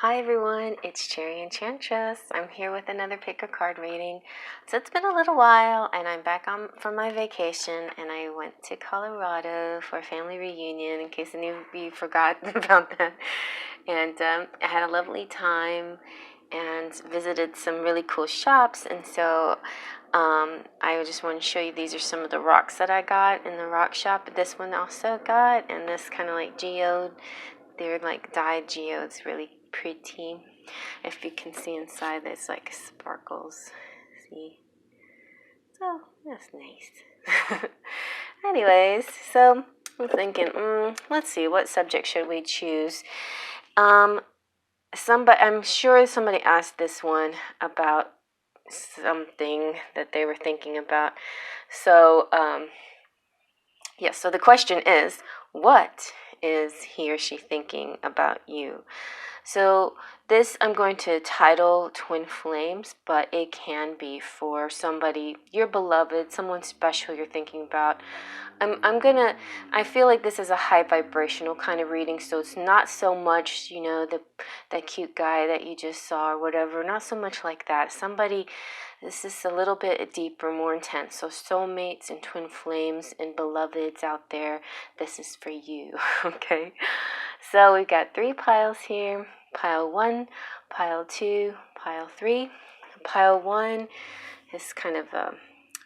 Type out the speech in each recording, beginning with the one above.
Hi everyone, it's Cherry Enchantress. I'm here with another pick a card reading. So it's been a little while and I'm back from my vacation and I went to Colorado for a family reunion in case any of you forgot about that. And I had a lovely time and visited some really cool shops. And so I just want to show you, these are some of the rocks that I got in the rock shop. This one also got, and this kind of like geode. They're like dyed geodes, really pretty. If you can see inside, there's like sparkles. See? So that's nice. Anyways, so I'm thinking, let's see, what subject should we choose? I'm sure somebody asked this one about something that they were thinking about. So, so the question is, what is he or she thinking about you? So this I'm going to title Twin Flames, but it can be for somebody, your beloved, someone special you're thinking about. I feel like this is a high vibrational kind of reading, so it's not so much, that cute guy that you just saw or whatever, not so much like that. This is a little bit deeper, more intense. So soulmates and twin flames and beloveds out there, this is for you, okay? So we've got 3 piles here. Pile 1, pile 2, pile 3. Pile 1 is kind of a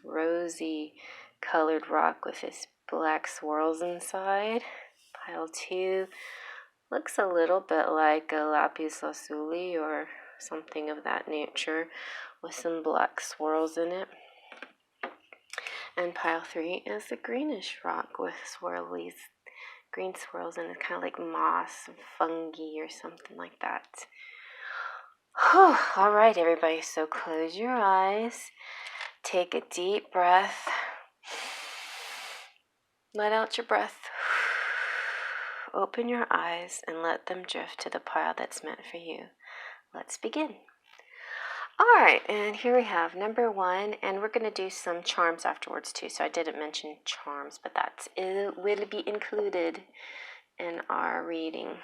rosy colored rock with its black swirls inside. Pile 2 looks a little bit like a lapis lazuli or something of that nature with some black swirls in it. And pile 3 is a greenish rock with green swirls, and it's kind of like moss and fungi or something like that. Whew. All right, everybody, so close your eyes. Take a deep breath. Let out your breath. Open your eyes and let them drift to the pile that's meant for you. Let's begin. All right, and here we have number 1, and we're going to do some charms afterwards too. So I didn't mention charms, but it will be included in our reading.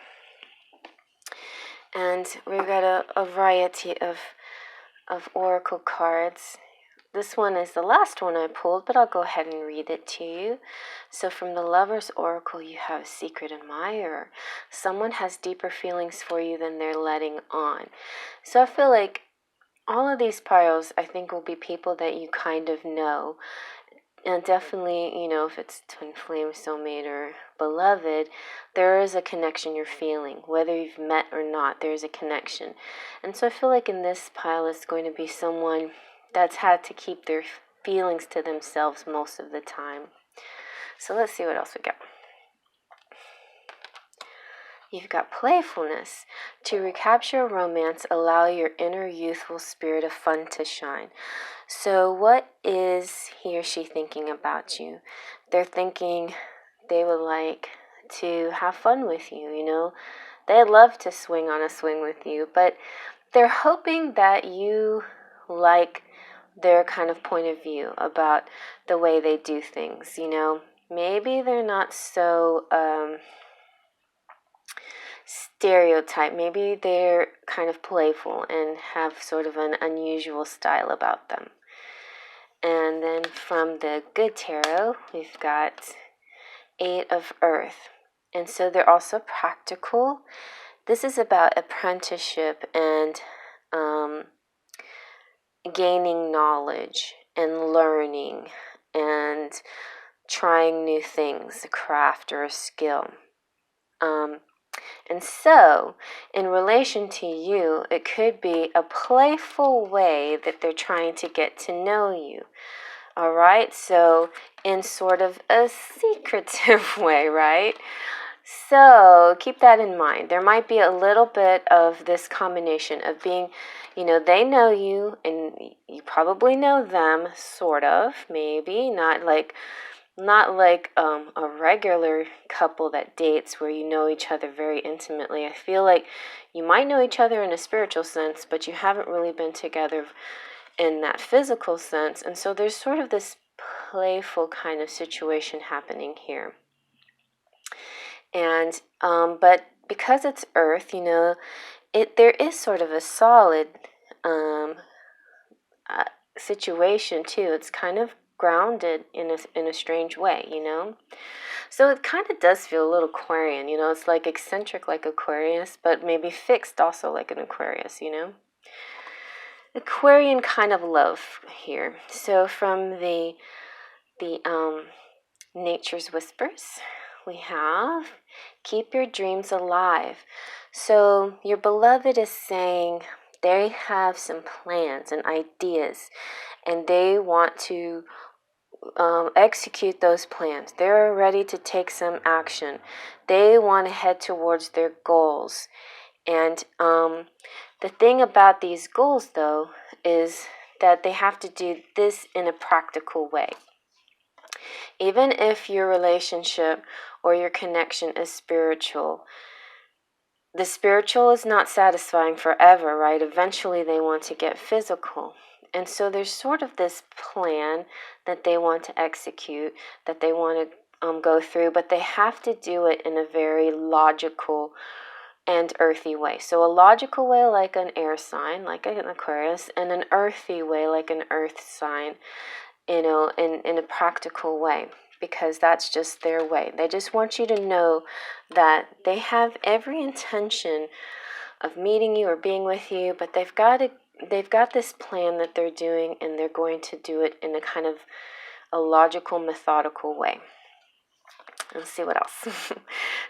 And we've got a variety of oracle cards. This one is the last one I pulled, but I'll go ahead and read it to you. So from the Lover's Oracle, you have Secret Admirer. Someone has deeper feelings for you than they're letting on. So I feel like all of these piles, I think, will be people that you kind of know. And definitely, if it's twin flame, soulmate, or beloved, there is a connection you're feeling. Whether you've met or not, there's a connection. And so I feel like in this pile, it's going to be someone that's had to keep their feelings to themselves most of the time. So let's see what else we got. You've got playfulness. To recapture romance, allow your inner youthful spirit of fun to shine. So what is he or she thinking about you? They're thinking they would like to have fun with you, They'd love to swing on a swing with you, but they're hoping that you like their kind of point of view about the way they do things, Maybe they're not so stereotype. Maybe they're kind of playful and have sort of an unusual style about them. And then from the Good Tarot, we've got 8 of Earth. And so they're also practical. This is about apprenticeship and gaining knowledge and learning and trying new things, a craft or a skill. And so, in relation to you, it could be a playful way that they're trying to get to know you. All right, so in sort of a secretive way, right? So keep that in mind. There might be a little bit of this combination of being, they know you and you probably know them, sort of, maybe, not like a regular couple that dates where you know each other very intimately. I feel like you might know each other in a spiritual sense, but you haven't really been together in that physical sense. And so there's sort of this playful kind of situation happening here. And but because it's Earth, there is sort of a solid situation too. It's kind of grounded in a strange way, you know. So it kind of does feel a little Aquarian, you know. It's like eccentric like Aquarius, but maybe fixed also like an Aquarius, you know. Aquarian kind of love here. So from the Nature's Whispers, we have keep your dreams alive. So your beloved is saying they have some plans and ideas, and they want to execute those plans. They're ready to take some action. They want to head towards their goals. And the thing about these goals, though, is that they have to do this in a practical way. Even if your relationship or your connection is spiritual, the spiritual is not satisfying forever, right? Eventually they want to get physical. And so there's sort of this plan that they want to execute, that they want to go through, but they have to do it in a very logical and earthy way. So a logical way like an air sign, like an Aquarius, and an earthy way like an earth sign, you know, in a practical way, because that's just their way. They just want you to know that they have every intention of meeting you or being with you, but they've got this plan that they're doing, and they're going to do it in a kind of a logical, methodical way. Let's see what else.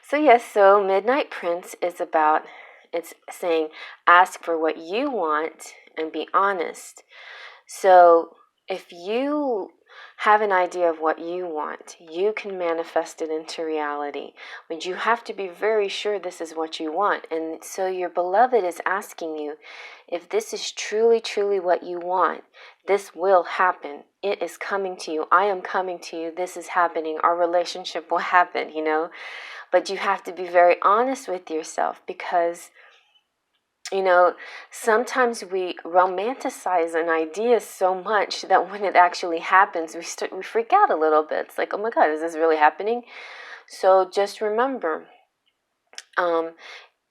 So yes, so Midnight Prince is about, it's saying ask for what you want and be honest. So if you have an idea of what you want, you can manifest it into reality. But you have to be very sure this is what you want. And so your beloved is asking you, if this is truly, truly what you want, this will happen. It is coming to you. I am coming to you. This is happening. Our relationship will happen, you know. But you have to be very honest with yourself, because you know, sometimes we romanticize an idea so much that when it actually happens, we freak out a little bit. It's like, oh my God, is this really happening? So just remember,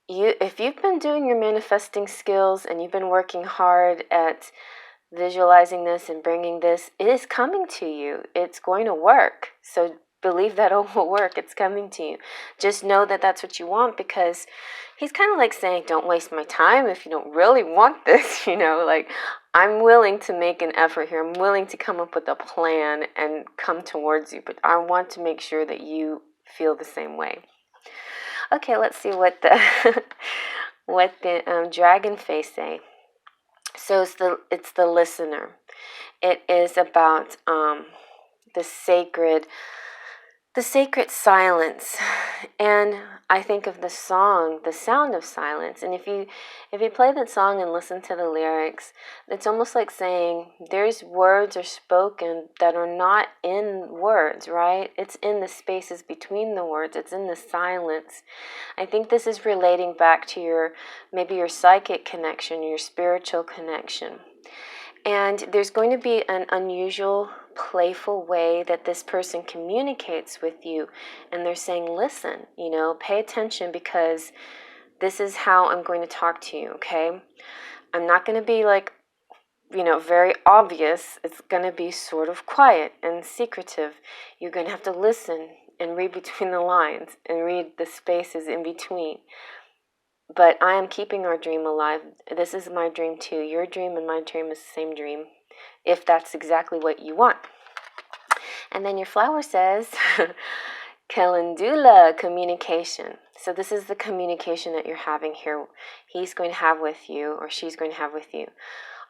if you've been doing your manifesting skills and you've been working hard at visualizing this and bringing this, it is coming to you. It's going to work. So believe that it will work. It's coming to you. Just know that that's what you want, because he's kind of like saying, don't waste my time if you don't really want this, you know, like I'm willing to make an effort here. I'm willing to come up with a plan and come towards you, but I want to make sure that you feel the same way. Okay, let's see what the what the dragon face say. So it's the listener. It is about the sacred silence. And I think of the song, The Sound of Silence. And if you play that song and listen to the lyrics, it's almost like saying there's words are spoken that are not in words, right? It's in the spaces between the words. It's in the silence. I think this is relating back to maybe your psychic connection, your spiritual connection. And there's going to be an unusual, playful way that this person communicates with you. And they're saying, listen, you know, pay attention, because this is how I'm going to talk to you, okay? I'm not going to be like, you know, very obvious. It's going to be sort of quiet and secretive. You're going to have to listen and read between the lines and read the spaces in between. But I am keeping our dream alive. This is my dream too. Your dream and my dream is the same dream, if that's exactly what you want. And then your flower says, Calendula, communication. So this is the communication that you're having here. He's going to have with you, or she's going to have with you.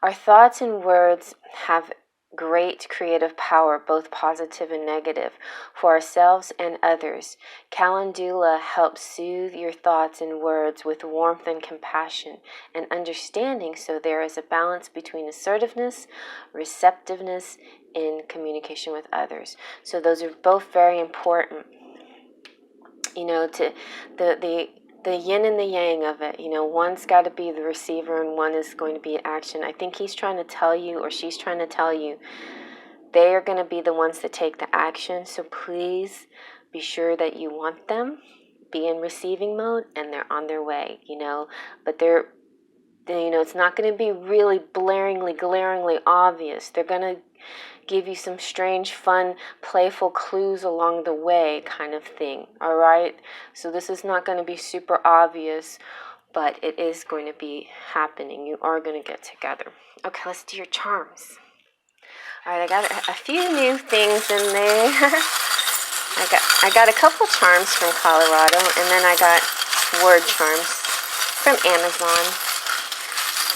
Our thoughts and words have great creative power, both positive and negative, for ourselves and others. Calendula helps soothe your thoughts and words with warmth and compassion and understanding, so there is a balance between assertiveness, receptiveness in communication with others. So those are both very important, you know, to the yin and the yang of it. You know, one's got to be the receiver and one is going to be action. I think he's trying to tell you, or she's trying to tell you, they are going to be the ones that take the action. So please be sure that you want them, be in receiving mode, and they're on their way, you know. But they're It's not going to be really glaringly obvious. They're going to give you some strange, fun, playful clues along the way kind of thing, all right? So this is not going to be super obvious, but it is going to be happening. You are going to get together. Okay, let's do your charms. All right, I got a few new things in there. I got a couple charms from Colorado, and then I got word charms from Amazon.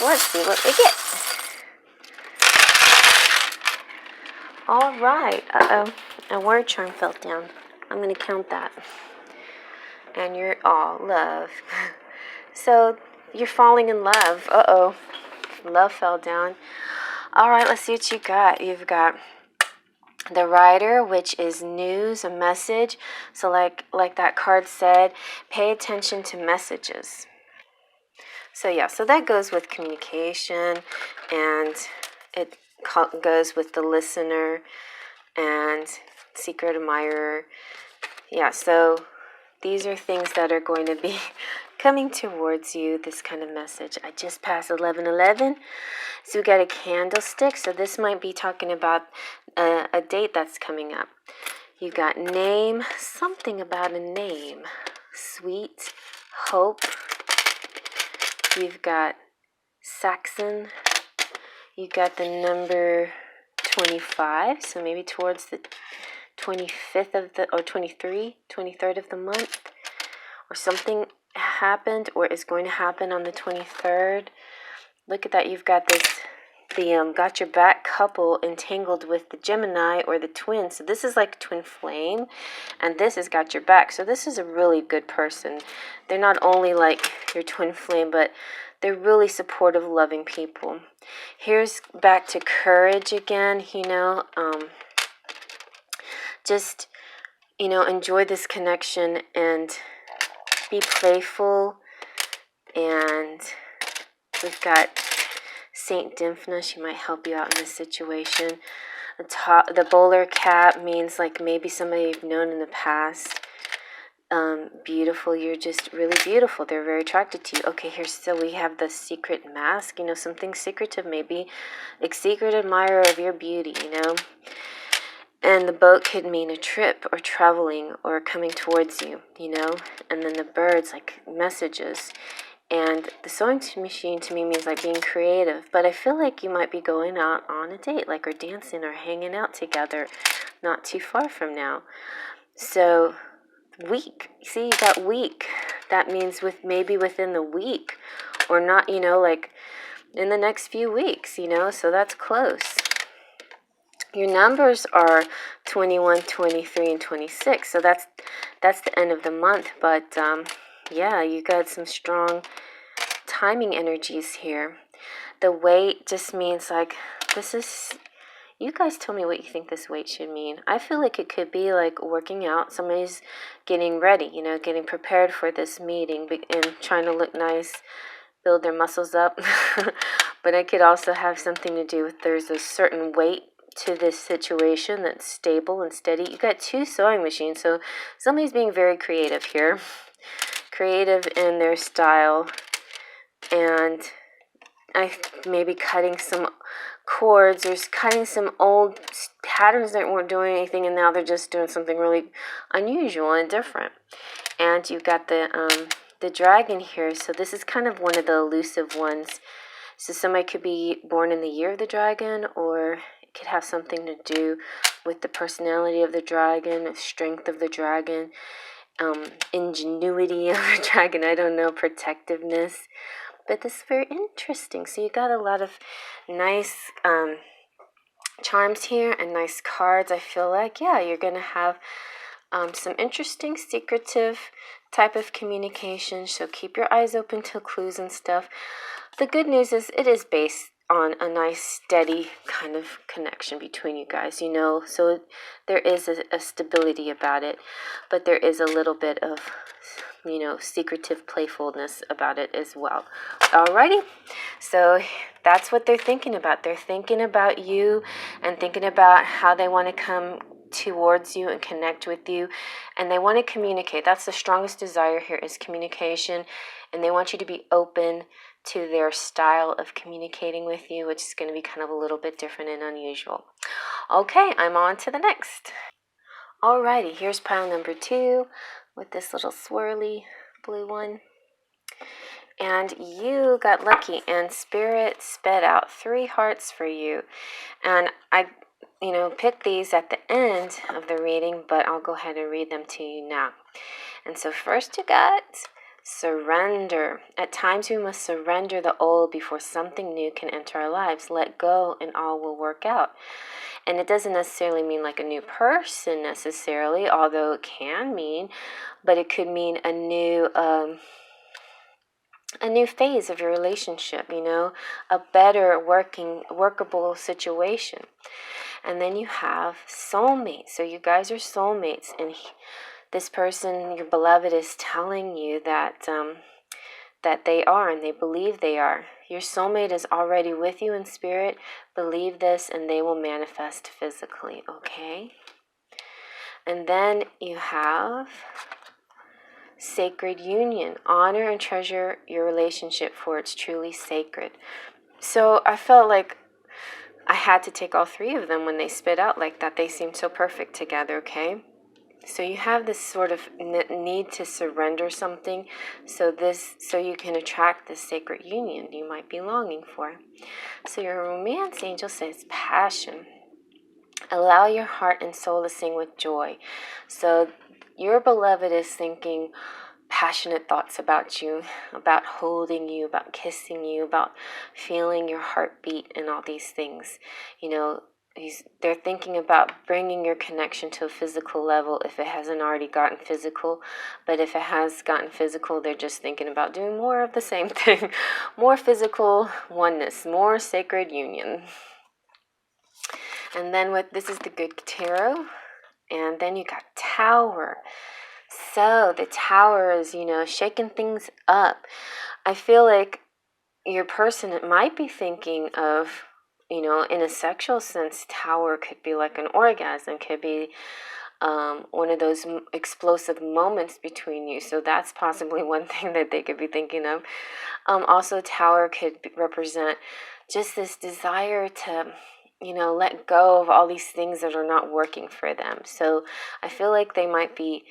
Let's see what we get. All right. Uh-oh. A word charm fell down. I'm going to count that. And you're all love. So you're falling in love. Uh-oh. Love fell down. All right, let's see what you got. You've got the Rider, which is news, a message. So like that card said, pay attention to messages. So yeah, so that goes with communication, and it goes with the listener and secret admirer. Yeah, so these are things that are going to be coming towards you, this kind of message. I just passed 11:11, so we got a candlestick. So this might be talking about a date that's coming up. You got name, something about a name. Sweet, hope. You've got Saxon. You got the number 25, so maybe towards the 25th of the, or 23rd of the month, or something happened or is going to happen on the 23rd. Look at that, you've got the got your back couple entangled with the Gemini or the twin. So this is like twin flame, and this has got your back. So this is a really good person. They're not only like your twin flame, but they're really supportive, loving people. Here's back to courage again, just, enjoy this connection and be playful. And we've got Saint Dymphna. She might help you out in this situation. The bowler cap means like maybe somebody you've known in the past. Beautiful. You're just really beautiful. They're very attracted to you. Okay, so we have the secret mask. Something secretive, maybe a secret admirer of your beauty. And the boat could mean a trip or traveling or coming towards you. And then the birds, like messages. And the sewing machine to me means like being creative. But I feel like you might be going out on a date, like, or dancing or hanging out together not too far from now. So week. See, you got week. That means maybe within the week, or not, like in the next few weeks, so that's close. Your numbers are 21, 23, and 26. So that's the end of the month. But yeah, you got some strong timing energies here. The weight just means like this is. You guys tell me what you think this weight should mean. I feel like it could be like working out. Somebody's getting ready, getting prepared for this meeting and trying to look nice, build their muscles up. But it could also have something to do with there's a certain weight to this situation that's stable and steady. You got two sewing machines, so somebody's being very creative here. Creative in their style, and maybe cutting some cords or cutting some old patterns that weren't doing anything, and now they're just doing something really unusual and different. And you've got the dragon here, so this is kind of one of the elusive ones. So somebody could be born in the year of the dragon, or it could have something to do with the personality of the dragon, the strength of the dragon, ingenuity of the dragon, I don't know, protectiveness. But this is very interesting. So you got a lot of nice charms here and nice cards. I feel like, yeah, you're going to have some interesting, secretive type of communication. So keep your eyes open to clues and stuff. The good news is it is based on a nice, steady kind of connection between you guys, So there is a stability about it. But there is a little bit of secretive playfulness about it as well. Alrighty, so that's what they're thinking about. They're thinking about you and thinking about how they want to come towards you and connect with you, and they want to communicate. That's the strongest desire here, is communication And they want you to be open to their style of communicating with you, which is going to be kind of a little bit different and unusual. Okay, I'm on to the next. Alrighty, here's pile number 2 with this little swirly blue one. And you got lucky, and Spirit sped out 3 hearts for you. And I picked these at the end of the reading, but I'll go ahead and read them to you now. And so first you got surrender. At times we must surrender the old before something new can enter our lives. Let go and all will work out. And it doesn't necessarily mean like a new person necessarily, although it can mean, but it could mean a new phase of your relationship, a better workable situation. And then you have soulmates. So you guys are soulmates, and this person, your beloved, is telling you that they are, and they believe they are. Your soulmate is already with you in spirit. Believe this, and they will manifest physically, okay? And then you have sacred union. Honor and treasure your relationship, for it's truly sacred. So I felt like I had to take all 3 of them when they spit out like that. They seemed so perfect together, okay? So you have this sort of need to surrender something so you can attract this sacred union you might be longing for. So your romance angel says passion. Allow your heart and soul to sing with joy. So your beloved is thinking passionate thoughts about you, about holding you, about kissing you, about feeling your heartbeat and all these things. They're thinking about bringing your connection to a physical level if it hasn't already gotten physical. But if it has gotten physical, they're just thinking about doing more of the same thing. More physical oneness, more sacred union. And then this is the good tarot. And then you got Tower. So the Tower is, shaking things up. I feel like your person might be thinking of, in a sexual sense, Tower could be like an orgasm, could be one of those explosive moments between you. So that's possibly one thing that they could be thinking of. Also, Tower could represent just this desire to let go of all these things that are not working for them. So I feel like they might be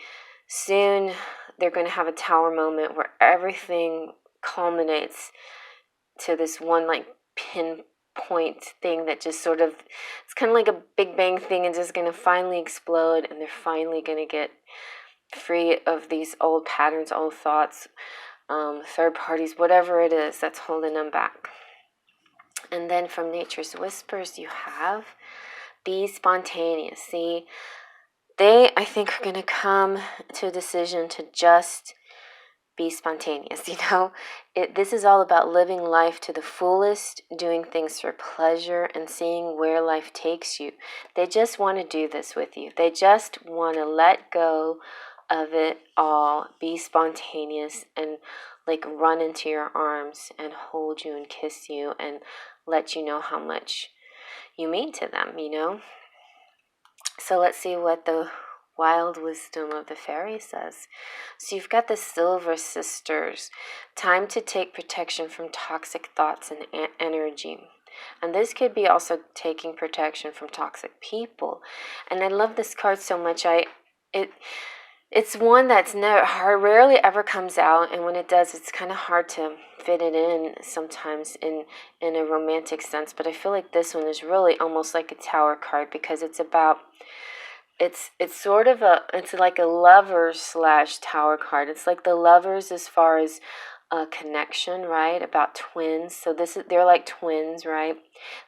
soon, they're going to have a Tower moment where everything culminates to this one like pinpoint thing that just sort of, it's kind of like a Big Bang thing and just going to finally explode, and they're finally going to get free of these old patterns, old thoughts, third parties, whatever it is that's holding them back. And then from Nature's Whispers, you have be spontaneous. See, they, I think, are going to come to a decision to just be spontaneous. This is all about living life to the fullest, doing things for pleasure, and seeing where life takes you. They just want to do this with you. They just want to let go of it all, be spontaneous, and like run into your arms and hold you and kiss you and let you know how much you mean to them, So let's see what the wild wisdom of the fairy says. So you've got the Silver Sisters. Time to take protection from toxic thoughts and energy. And this could be also taking protection from toxic people. And I love this card so much. It's one that's rarely ever comes out, and when it does, it's kind of hard to fit it in sometimes in a romantic sense. But I feel like this one is really almost like a Tower card, because it's about, it's like a Lovers / Tower card. It's like the Lovers as far as a connection, right? About twins. So they're like twins, right?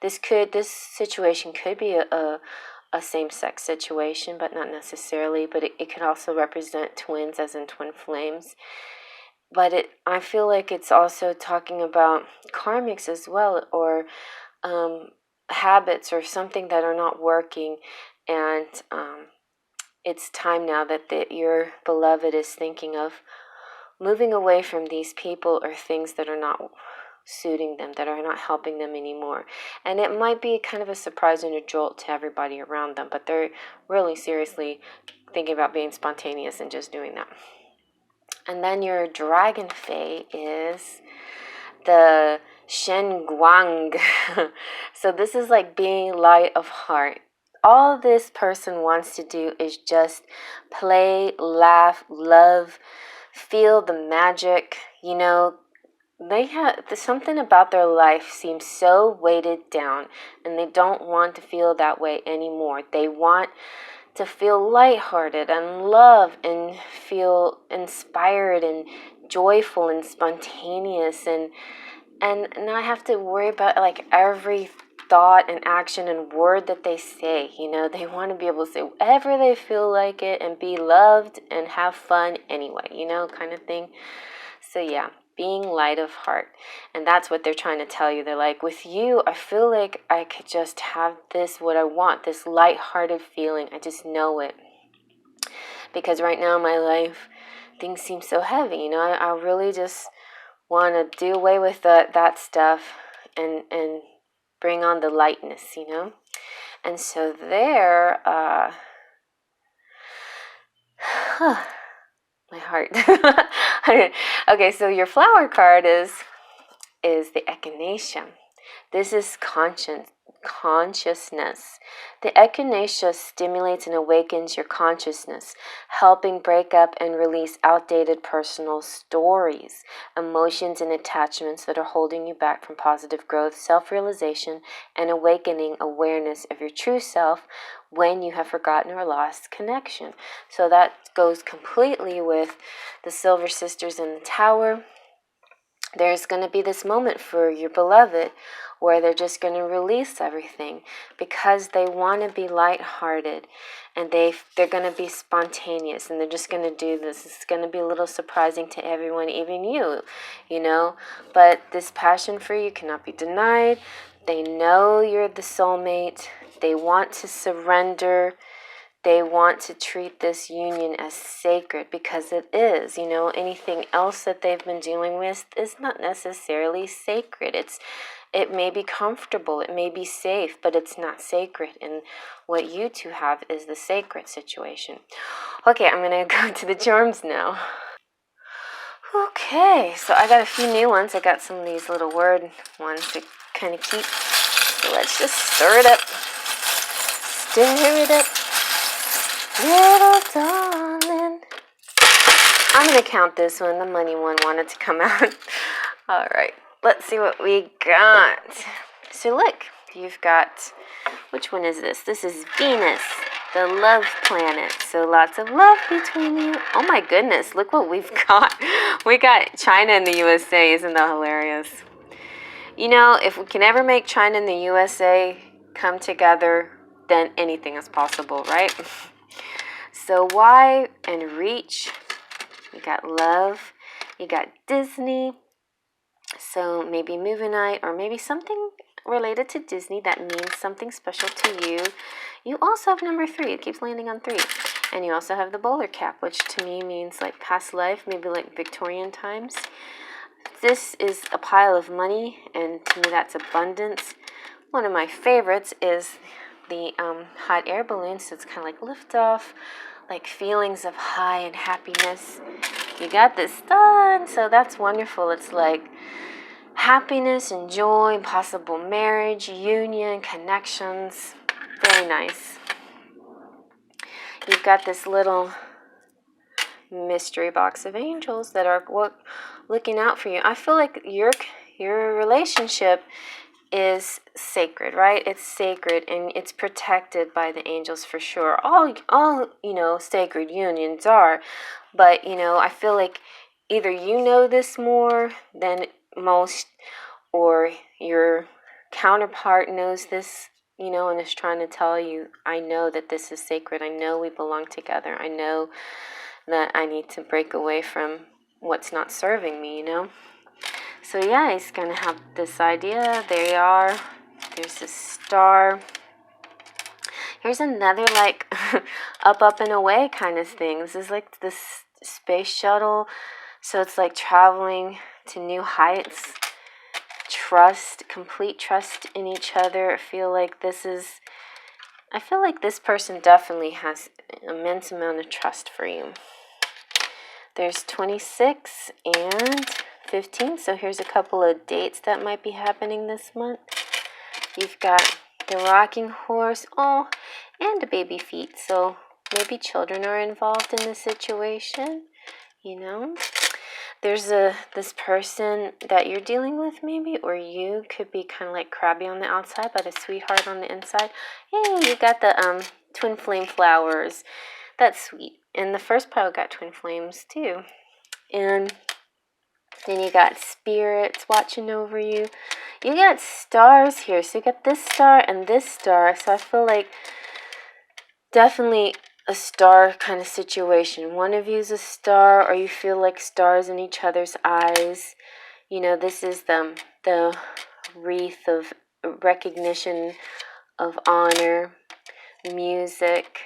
This situation could be a same-sex situation, but not necessarily. But it could also represent twins, as in twin flames. But I feel like it's also talking about karmics as well, or habits or something that are not working. And it's time now that your beloved is thinking of moving away from these people or things that are not suiting them, that are not helping them anymore. And it might be kind of a surprise and a jolt to everybody around them, but they're really seriously thinking about being spontaneous and just doing that. And then your dragon fae is the Shen Guang. So this is like being light of heart. All this person wants to do is just play, laugh, love, feel the magic. You know, there's something about their life seems so weighted down, and they don't want to feel that way anymore. They want to feel lighthearted and love and feel inspired and joyful and spontaneous and not have to worry about like every thought and action and word that they say. You know, they want to be able to say whatever they feel like it and be loved and have fun anyway, you know, kind of thing. So yeah, being light of heart. And that's what they're trying to tell you. They're like, with you, I feel like I could just have this, what I want, this lighthearted feeling. I just know it. Because right now in my life, things seem so heavy. You know, I really just want to do away with that stuff and bring on the lightness, you know. And so there, my heart. Okay, so your flower card is the echinacea. This is consciousness. The echinacea stimulates and awakens your consciousness, helping break up and release outdated personal stories, emotions, and attachments that are holding you back from positive growth, self-realization, and awakening awareness of your true self when you have forgotten or lost connection. So that goes completely with the Silver Sisters in the Tower. There's going to be this moment for your beloved where they're just going to release everything because they want to be lighthearted, and they're going to be spontaneous, and they're just going to do this. It's going to be a little surprising to everyone, even you know. But this passion for you cannot be denied. They know you're the soulmate. They want to surrender. They want to treat this union as sacred because it is. You know, anything else that they've been dealing with is not necessarily sacred. It may be comfortable, it may be safe, but it's not sacred. And what you two have is the sacred situation. Okay, I'm going to go to the charms now. Okay, so I got a few new ones. I got some of these little word ones to kind of keep. So let's just stir it up. Stir it up. Little darling. I'm going to count this one. The money one wanted to come out. All right. Let's see what we got. So look, you've got, which one is this? This is Venus, the love planet. So lots of love between you. Oh my goodness, look what we've got. We got China and the USA. Isn't that hilarious? You know, if we can ever make China and the USA come together, then anything is possible, right? So why and reach, you got love, you got Disney, so maybe movie night or maybe something related to Disney that means something special to you. You also have number 3, it keeps landing on 3. And you also have the bowler cap, which to me means like past life, maybe like Victorian times. This is a pile of money, and to me that's abundance. One of my favorites is the hot air balloon, so it's kind of like liftoff, like feelings of high and happiness. You got this done, so that's wonderful. It's like happiness and joy, possible marriage, union, connections. Very nice. You've got this little mystery box of angels that are looking out for you. I feel like your relationship is sacred, right? It's sacred and it's protected by the angels for sure. All you know, sacred unions are, but you know, I feel like either you know this more than most, or your counterpart knows this, you know, and is trying to tell you, I know that this is sacred. I know we belong together. I know that I need to break away from what's not serving me, you know. So yeah, he's gonna have this idea. There you are. There's a star. Here's another like up and away kind of thing. This is like this space shuttle. So it's like traveling to new heights. Trust, complete trust in each other. I feel like this person definitely has an immense amount of trust for you. There's 26 and 15. So here's a couple of dates that might be happening this month. You've got the rocking horse, oh, and the baby feet. So maybe children are involved in the situation, you know. There's this person that you're dealing with maybe, or you could be kind of like crabby on the outside, but a sweetheart on the inside. Hey, you got the twin flame flowers. That's sweet. And the first pile got twin flames too. And then you got spirits watching over you. You got stars here. So you got this star and this star. So I feel like definitely a star kind of situation. One of you's a star, or you feel like stars in each other's eyes. You know, this is the wreath of recognition, of honor, music.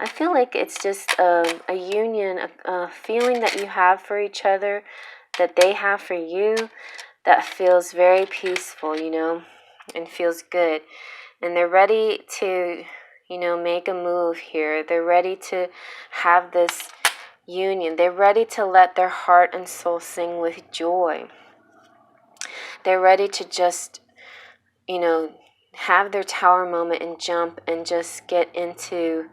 I feel like it's just a union, a feeling that you have for each other, that they have for you, that feels very peaceful, you know, and feels good. And they're ready to, you know, make a move here. They're ready to have this union. They're ready to let their heart and soul sing with joy. They're ready to just, you know, have their tower moment and jump and just get into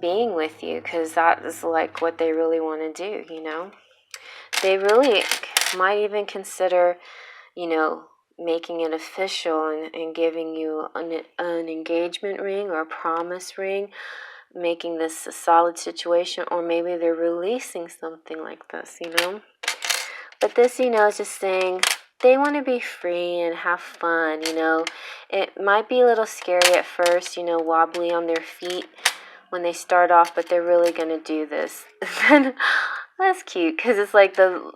being with you, because that is like what they really want to do, you know. They really might even consider, you know, making it official and giving you an engagement ring or a promise ring, making this a solid situation, or maybe they're releasing something like this, you know. But this, you know, is just saying they want to be free and have fun, you know. It might be a little scary at first, you know, wobbly on their feet when they start off, but they're really going to do this. That's cute, because it's like the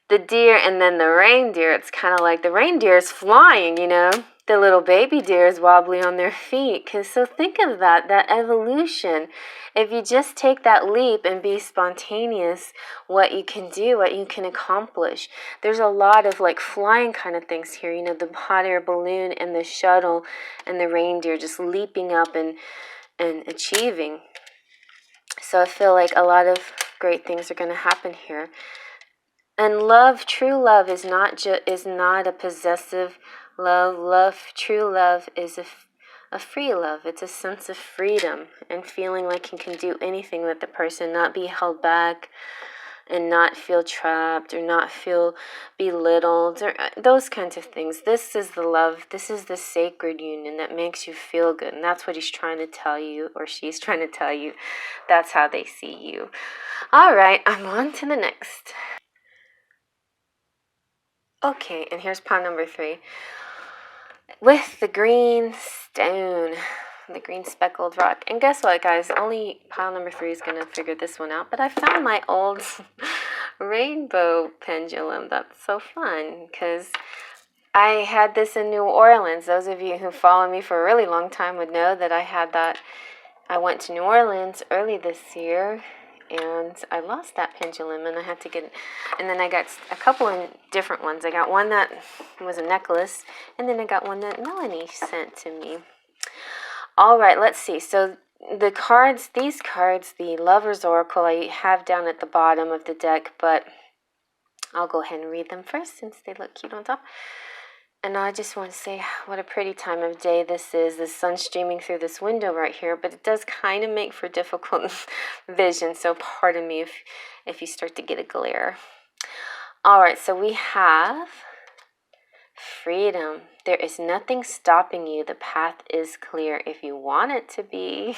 deer and then the reindeer. It's kind of like the reindeer is flying, you know. The little baby deer is wobbly on their feet. So think of that evolution. If you just take that leap and be spontaneous, what you can do, what you can accomplish. There's a lot of like flying kind of things here, you know, the hot air balloon and the shuttle and the reindeer just leaping up and achieving. So I feel like a lot of great things are going to happen here. And love, true love, is not a possessive love. True love is a free love. It's a sense of freedom and feeling like you can do anything with the person, not be held back, and not feel trapped or not feel belittled, or those kinds of things. This is the love. This is the sacred union that makes you feel good. And that's what he's trying to tell you, or she's trying to tell you. That's how they see you. All right, I'm on to the next. Okay, and here's pile number 3. With the green stone, the green speckled rock. And guess what, guys? Only pile number 3 is going to figure this one out. But I found my old rainbow pendulum. That's so fun, because I had this in New Orleans. Those of you who follow me for a really long time would know that I had that. I went to New Orleans early this year, and I lost that pendulum, and I had to get it. And then I got a couple of different ones. I got one that was a necklace, and then I got one that Melanie sent to me. All right, let's see. So the cards, these cards, the Lover's Oracle, I have down at the bottom of the deck, but I'll go ahead and read them first since they look cute on top. And I just want to say what a pretty time of day this is. The sun's streaming through this window right here, but it does kind of make for difficult vision, so pardon me if you start to get a glare. All right, so we have freedom. There is nothing stopping you. The path is clear if you want it to be.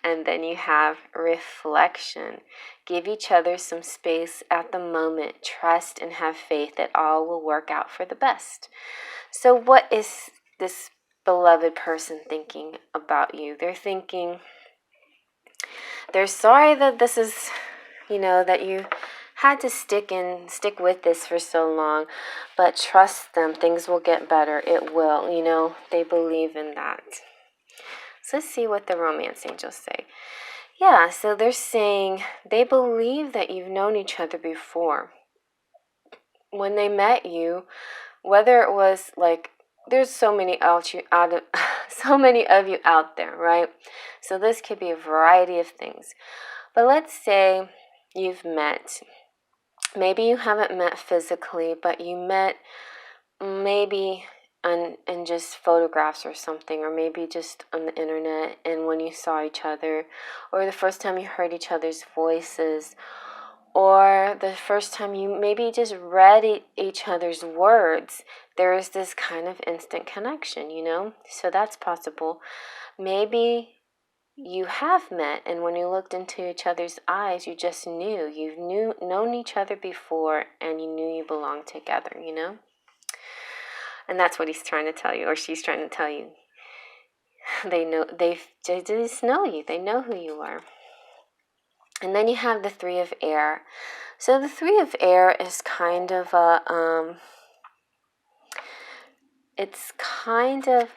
And then you have reflection. Give each other some space at the moment. Trust and have faith that all will work out for the best. So what is this beloved person thinking about you? They're thinking, they're sorry that this is, you know, that you had to stick with this for so long, but trust them. Things will get better. It will, you know, they believe in that. So let's see what the romance angels say. Yeah, so they're saying they believe that you've known each other before. When they met you, whether it was like, there's so many of you out there, right? So this could be a variety of things. But let's say you've met. Maybe you haven't met physically, but you met maybe in just photographs or something, or maybe just on the internet, and when you saw each other, or the first time you heard each other's voices, or the first time you maybe just read each other's words, there is this kind of instant connection, So that's possible. Maybe you have met, and when you looked into each other's eyes, you just knew. You've known each other before, and you knew you belonged together, And that's what he's trying to tell you, or she's trying to tell you. They just know you. They know who you are. And then you have the Three of Air. So the Three of Air is kind of it's kind of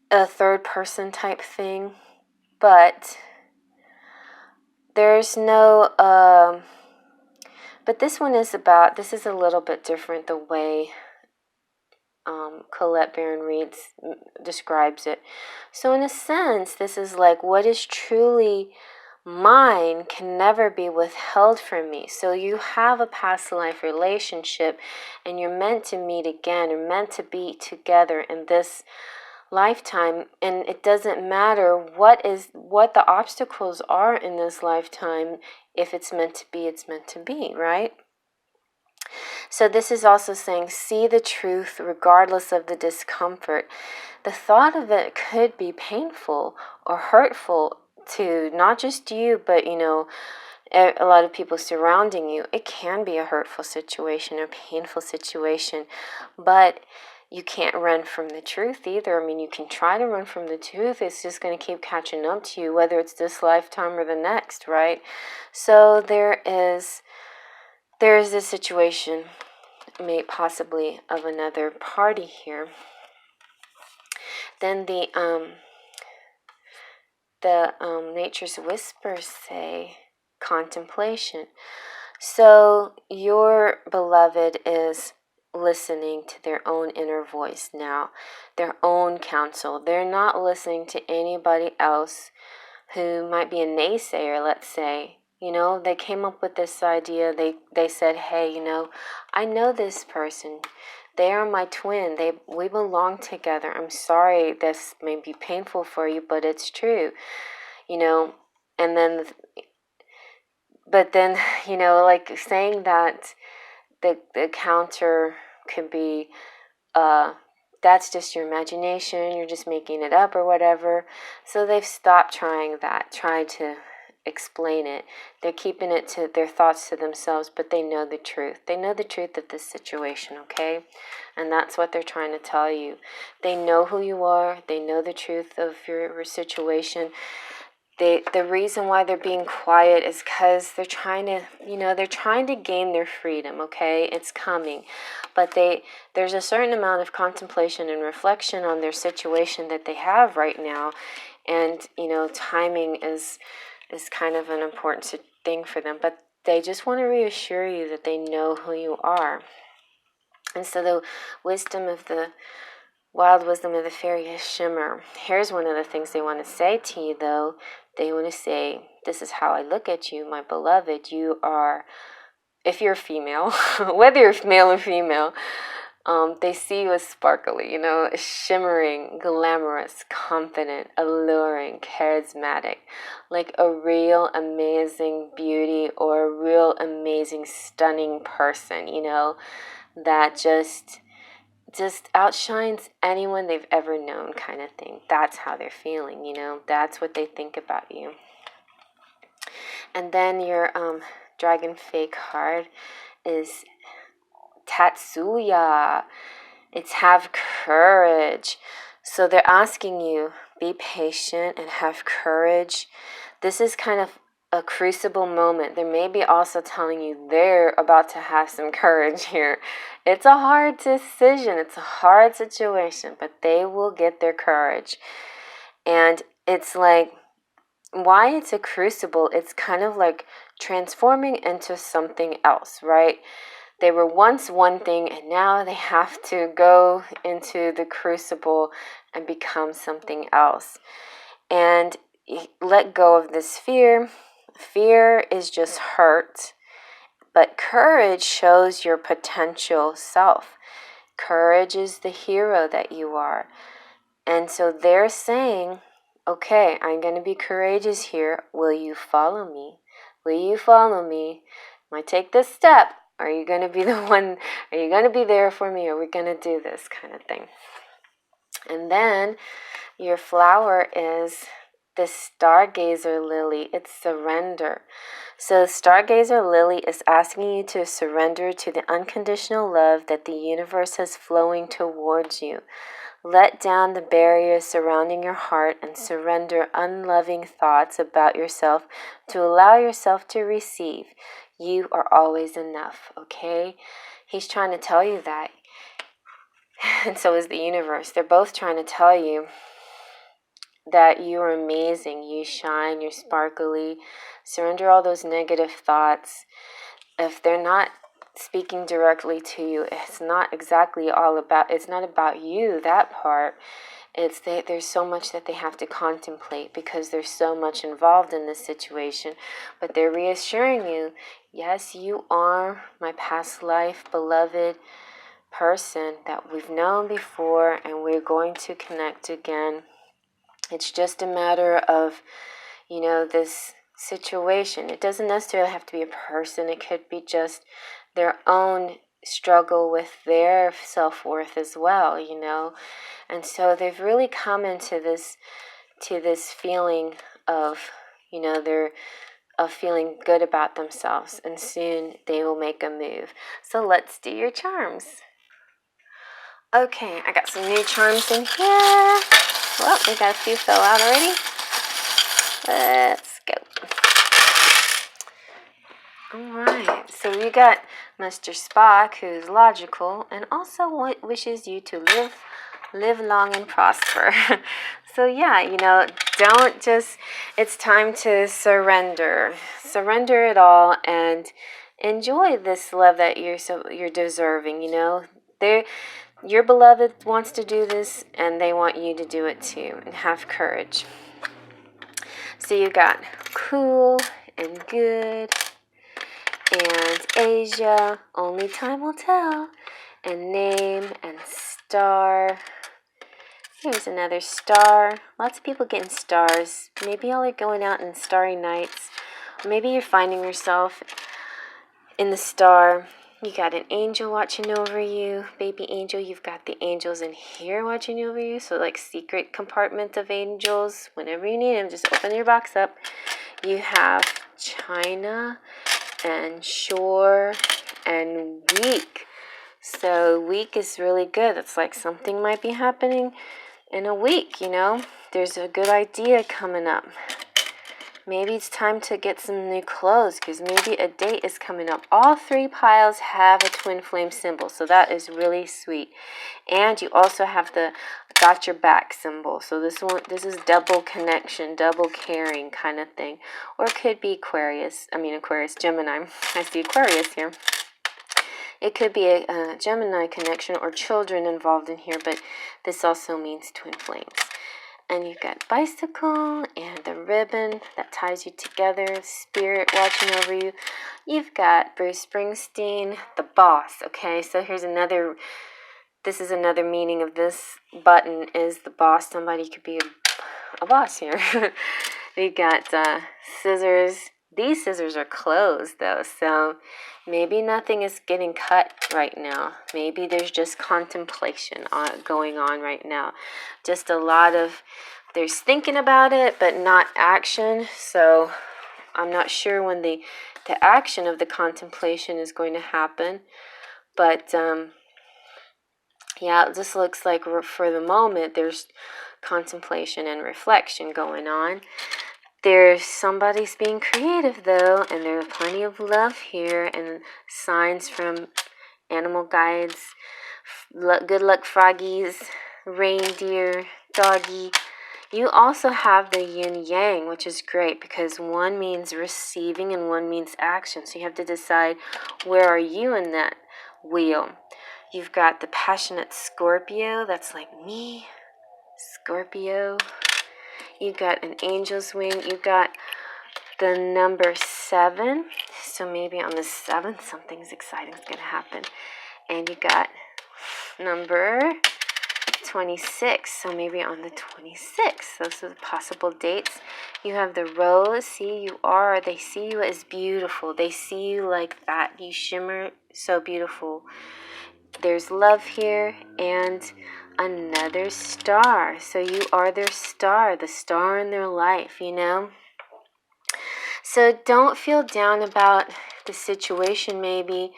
a third person type thing, but there's no, but this is a little bit different the way Colette Baron Reed describes it. So in a sense, this is like what is truly mine can never be withheld from me. So you have a past life relationship, and you're meant to meet again, or meant to be together in this lifetime, and it doesn't matter what the obstacles are in this lifetime. If it's meant to be, it's meant to be, right? So this is also saying, see the truth regardless of the discomfort. The thought of it could be painful or hurtful to not just you, but a lot of people surrounding you. It can be a hurtful situation or painful situation, but you can't run from the truth either. I mean, you can try to run from the truth. It's just going to keep catching up to you, whether it's this lifetime or the next, right? So there is this situation, possibly of another party here. Then the Nature's Whispers say contemplation. So your beloved is listening to their own inner voice now, their own counsel. They're not listening to anybody else who might be a naysayer, let's say. They came up with this idea. They said, hey, I know this person. They are my twin. We belong together. I'm sorry this may be painful for you, but it's true. And then, but then, like saying that the counter could be, that's just your imagination, you're just making it up or whatever. So they've stopped trying to explain it. They're keeping it to their thoughts to themselves, but they know the truth. They know the truth of this situation, okay? And that's what they're trying to tell you. They know who you are. They know the truth of your situation. The reason why they're being quiet is because they're trying to gain their freedom, okay? It's coming. But there's a certain amount of contemplation and reflection on their situation that they have right now. And, timing is kind of an important thing for them. But they just want to reassure you that they know who you are. And so the wild wisdom of the fairy is shimmer. Here's one of the things they want to say to you, though. They want to say, this is how I look at you, my beloved. You are, if you're female, whether you're male or female, they see you as sparkly, shimmering, glamorous, confident, alluring, charismatic, like a real amazing beauty or a real amazing, stunning person, that just outshines anyone they've ever known, kind of thing. That's how they're feeling, that's what they think about you. And then your Dragon Fae card is Tatsuya. It's have courage. So they're asking you, be patient and have courage. This is kind of a crucible moment. They may be also telling you they're about to have some courage here. It's a hard decision. It's a hard situation, but they will get their courage. And it's like, why it's a crucible, it's kind of like transforming into something else, right? They were once one thing, and now they have to go into the crucible and become something else. And let go of this fear. Fear is just hurt, but courage shows your potential self. Courage is the hero that you are. And so they're saying, okay, I'm going to be courageous here. Will you follow me? Will you follow me? When I take this step, are you going to be the one? Are you going to be there for me? Are we going to do this kind of thing? And then your flower is the stargazer lily. It's surrender. So stargazer lily is asking you to surrender to the unconditional love that the universe has flowing towards you. Let down the barriers surrounding your heart and surrender unloving thoughts about yourself to allow yourself to receive. You are always enough, okay? He's trying to tell you that. And so is the universe. They're both trying to tell you that you are amazing, you shine, you're sparkly. Surrender all those negative thoughts. If they're not speaking directly to you, it's not exactly it's not about you, that part. There's so much that they have to contemplate because there's so much involved in this situation. But they're reassuring you, yes, you are my past life beloved person that we've known before, and we're going to connect again. It's just a matter of, this situation. It doesn't necessarily have to be a person. It could be just their own struggle with their self-worth as well, And so they've really come into this feeling of, they're of feeling good about themselves, and soon they will make a move. So let's do your charms. Okay, I got some new charms in here. Well, we got a few fell out already. Let's go. Alright, so we got Mr. Spock, who's logical and also wishes you to live long and prosper. So yeah, don't just, it's time to surrender. Surrender it all and enjoy this love that you're deserving, Your beloved wants to do this, and they want you to do it too, and have courage. So you got cool and good, and Asia, only time will tell, and name and star. Here's another star. Lots of people getting stars. Maybe y'all are going out in starry nights. Maybe you're finding yourself in the star. You got an angel watching over you, baby angel. You've got the angels in here watching over you. So like secret compartment of angels. Whenever you need them, just open your box up. You have China and Shore and Week. So week is really good. It's like something might be happening in a week, There's a good idea coming up. Maybe it's time to get some new clothes because maybe a date is coming up. All three piles have a twin flame symbol, so that is really sweet. And you also have the got your back symbol. So this is double connection, double caring kind of thing. Or it could be Gemini. I see Aquarius here. It could be a Gemini connection or children involved in here, but this also means twin flames. And you've got bicycle and the ribbon that ties you together, spirit watching over you. You've got Bruce Springsteen, the boss, okay? So this is another meaning of this button is the boss. Somebody could be a boss here. You got scissors. These scissors are closed though, so maybe nothing is getting cut right now. Maybe there's just contemplation going on right now. Just a lot of, there's thinking about it, but not action. So I'm not sure when the action of the contemplation is going to happen. But yeah, it just looks like for the moment there's contemplation and reflection going on. There's somebody's being creative though, and there's plenty of love here and signs from animal guides, good luck froggies, reindeer, doggy. You also have the yin yang, which is great because one means receiving and one means action. So you have to decide where are you in that wheel. You've got the passionate Scorpio, that's like me, Scorpio. You got an angel's wing. You got the number 7. So maybe on the 7th, something's exciting is going to happen. And you got number 26. So maybe on the 26th. Those are the possible dates. You have the rose. They see you as beautiful. They see you like that. You shimmer so beautiful. There's love here and another star. So you are their star, the star in their life, you know. So don't feel down about the situation maybe.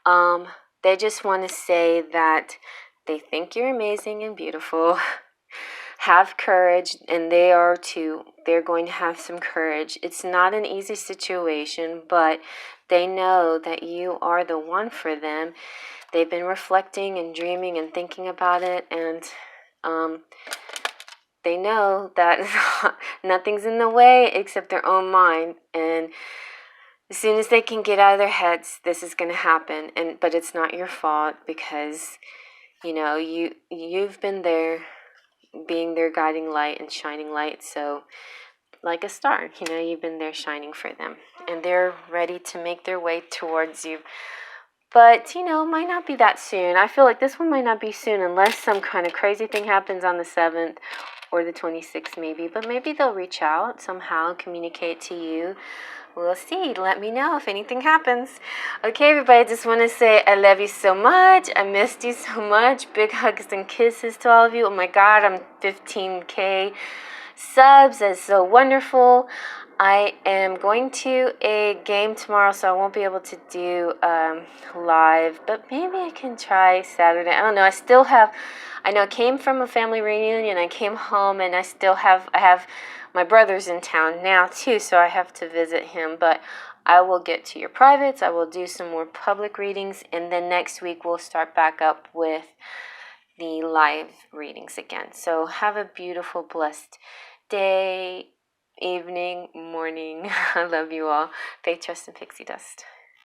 They just want to say that they think you're amazing and beautiful. Have courage, and they are too. They're going to have some courage. It's not an easy situation, but they know that you are the one for them. They've been reflecting and dreaming and thinking about it, and they know that nothing's in the way except their own mind. And as soon as they can get out of their heads, this is going to happen. But it's not your fault because, you know, you've been there, being their guiding light and shining light. So like a star, you know, you've been there shining for them. And they're ready to make their way towards you. But, you know, it might not be that soon. I feel like this one might not be soon unless some kind of crazy thing happens on the 7th or the 26th maybe. But maybe they'll reach out somehow, communicate to you. We'll see. Let me know if anything happens. Okay, everybody, I just want to say I love you so much. I missed you so much. Big hugs and kisses to all of you. Oh my God, I'm 15K subs. That's so wonderful. I am going to a game tomorrow, so I won't be able to do live, but maybe I can try Saturday. I don't know. I know I came from a family reunion. I came home, and I have my brother's in town now too, so I have to visit him, but I will get to your privates. I will do some more public readings, and then next week we'll start back up with the live readings again. So have a beautiful, blessed day, evening, morning. I love you all. Faith, trust, and pixie dust.